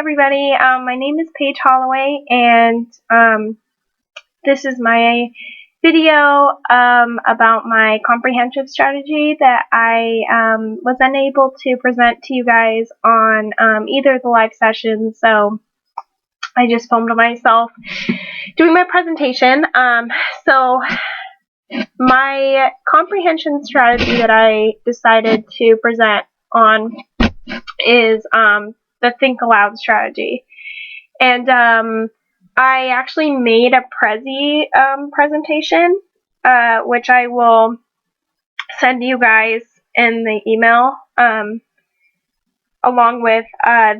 everybody. My name is Paige Holloway, and this is my video about my comprehensive strategy that I was unable to present to you guys on either of the live sessions, so I just filmed myself doing my presentation. So my comprehension strategy that I decided to present on is the Think Aloud strategy. And I actually made a Prezi presentation, which I will send you guys in the email, along with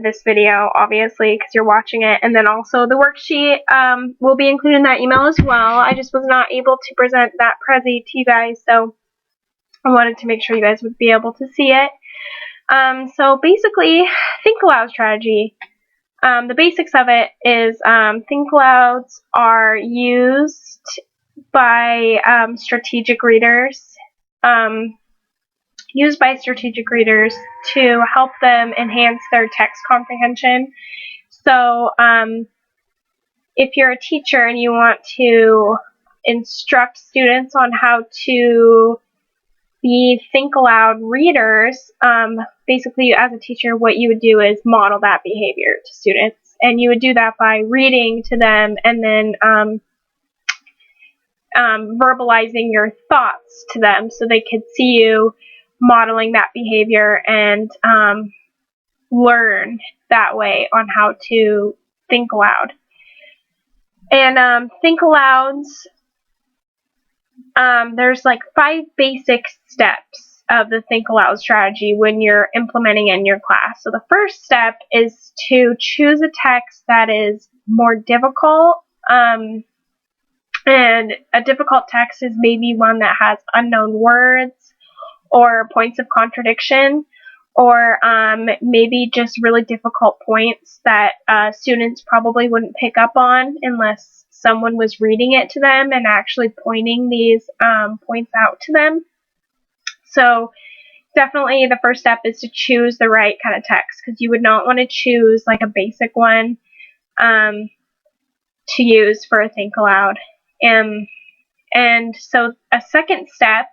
this video, obviously, because you're watching it. And then also the worksheet will be included in that email as well. I just was not able to present that Prezi to you guys, so I wanted to make sure you guys would be able to see it. So basically, Think Aloud strategy. The basics of it is Think Alouds are used by strategic readers, to help them enhance their text comprehension. So if you're a teacher and you want to instruct students on how to be Think Aloud readers, basically as a teacher what you would do is model that behavior to students, and you would do that by reading to them and then verbalizing your thoughts to them so they could see you modeling that behavior and learn that way on how to think aloud. And Think Alouds, there's like 5 basic steps of the Think Aloud strategy when you're implementing in your class. So the first step is to choose a text that is more difficult, and a difficult text is maybe one that has unknown words or points of contradiction, or maybe just really difficult points that students probably wouldn't pick up on unless someone was reading it to them and actually pointing these points out to them. So definitely the first step is to choose the right kind of text, because you would not want to choose like a basic one to use for a Think Aloud. And so a second step,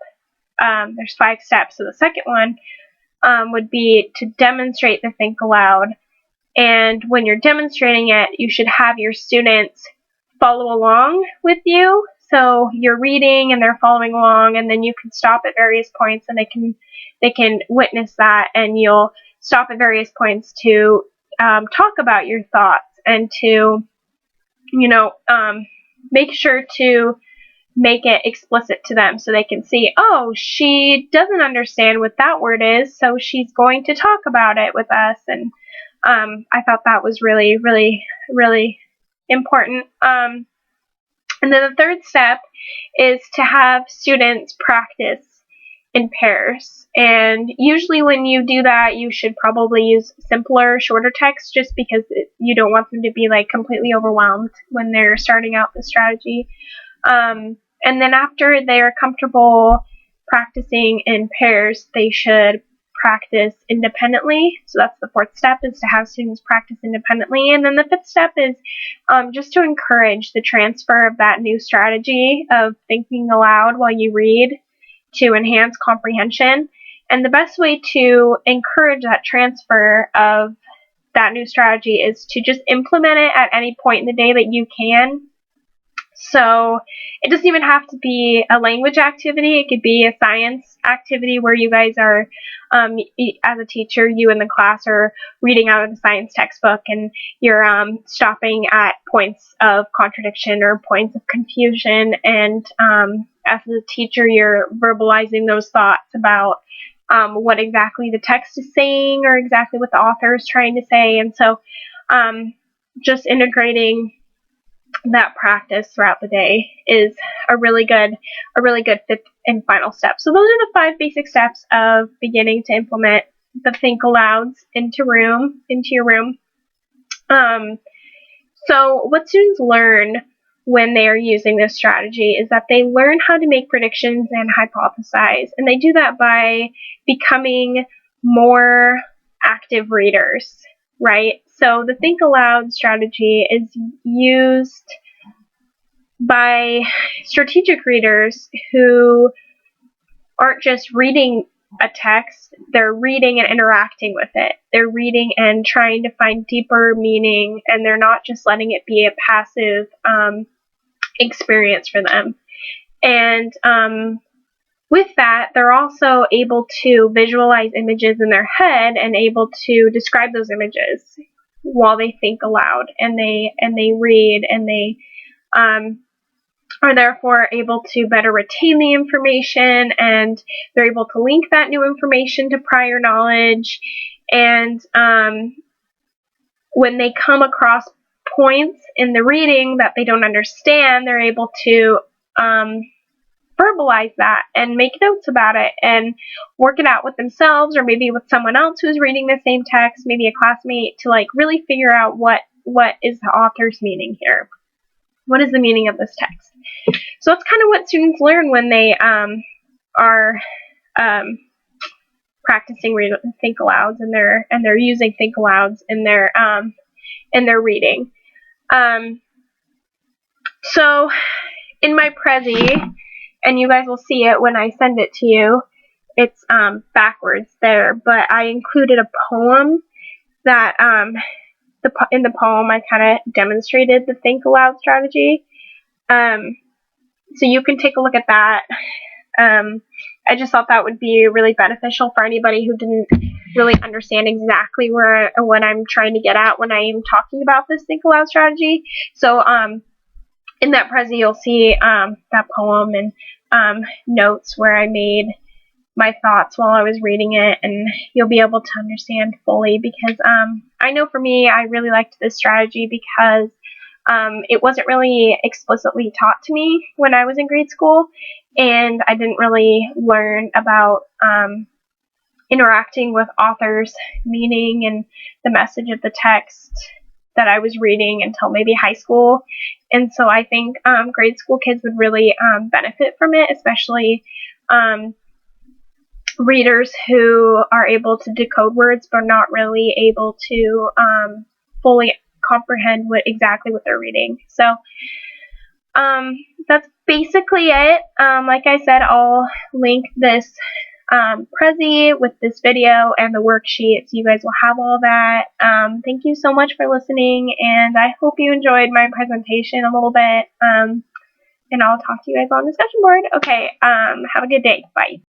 there's 5 steps, so the second one would be to demonstrate the Think Aloud. And when you're demonstrating it, you should have your students follow along with you. So you're reading and they're following along, and then you can stop at various points and they can witness that, and you'll stop at various points to talk about your thoughts and to, make sure to make it explicit to them so they can see, oh, she doesn't understand what that word is, so she's going to talk about it with us. And I thought that was really, really, really important. And then the third step is to have students practice in pairs. And usually when you do that, you should probably use simpler, shorter text, just because you don't want them to be like completely overwhelmed when they're starting out the strategy. And then after they are comfortable practicing in pairs, they should practice independently. So that's the fourth step, is to have students practice independently. And then the fifth step is just to encourage the transfer of that new strategy of thinking aloud while you read to enhance comprehension. And the best way to encourage that transfer of that new strategy is to just implement it at any point in the day that you can. So it doesn't even have to be a language activity. It could be a science activity where you guys are, as a teacher, you in the class are reading out of the science textbook, and you're stopping at points of contradiction or points of confusion, and as a teacher you're verbalizing those thoughts about what exactly the text is saying or exactly what the author is trying to say. And so just integrating that practice throughout the day is a really good fifth and final step. So those are the 5 basic steps of beginning to implement the Think Alouds into your room. So what students learn when they are using this strategy is that they learn how to make predictions and hypothesize, and they do that by becoming more active readers. right? So the think aloud strategy is used by strategic readers who aren't just reading a text, they're reading and interacting with it. They're reading and trying to find deeper meaning, and they're not just letting it be a passive experience for them. And with that, they're also able to visualize images in their head and able to describe those images while they think aloud, and they read, and they are therefore able to better retain the information, and they're able to link that new information to prior knowledge. And when they come across points in the reading that they don't understand, they're able to verbalize that and make notes about it and work it out with themselves, or maybe with someone else who's reading the same text, maybe a classmate, to like really figure out what is the author's meaning here. What is the meaning of this text? So that's kind of what students learn when they are practicing think alouds, and they're using think alouds in their reading. So in my Prezi, and you guys will see it when I send it to you, it's backwards there, but I included a poem that in the poem I kind of demonstrated the think aloud strategy. So you can take a look at that. I just thought that would be really beneficial for anybody who didn't really understand exactly what I'm trying to get at when I am talking about this think aloud strategy. So in that Prezi, you'll see that poem and notes where I made my thoughts while I was reading it, and you'll be able to understand fully, because I know for me, I really liked this strategy because it wasn't really explicitly taught to me when I was in grade school, and I didn't really learn about interacting with authors' meaning and the message of the text that I was reading until maybe high school. And so I think grade school kids would really benefit from it, especially readers who are able to decode words but not really able to fully comprehend exactly what they're reading. So that's basically it. Like I said, I'll link this Prezi with this video and the worksheet, so you guys will have all that. Thank you so much for listening, and I hope you enjoyed my presentation a little bit. And I'll talk to you guys on the discussion board. Okay, have a good day. Bye.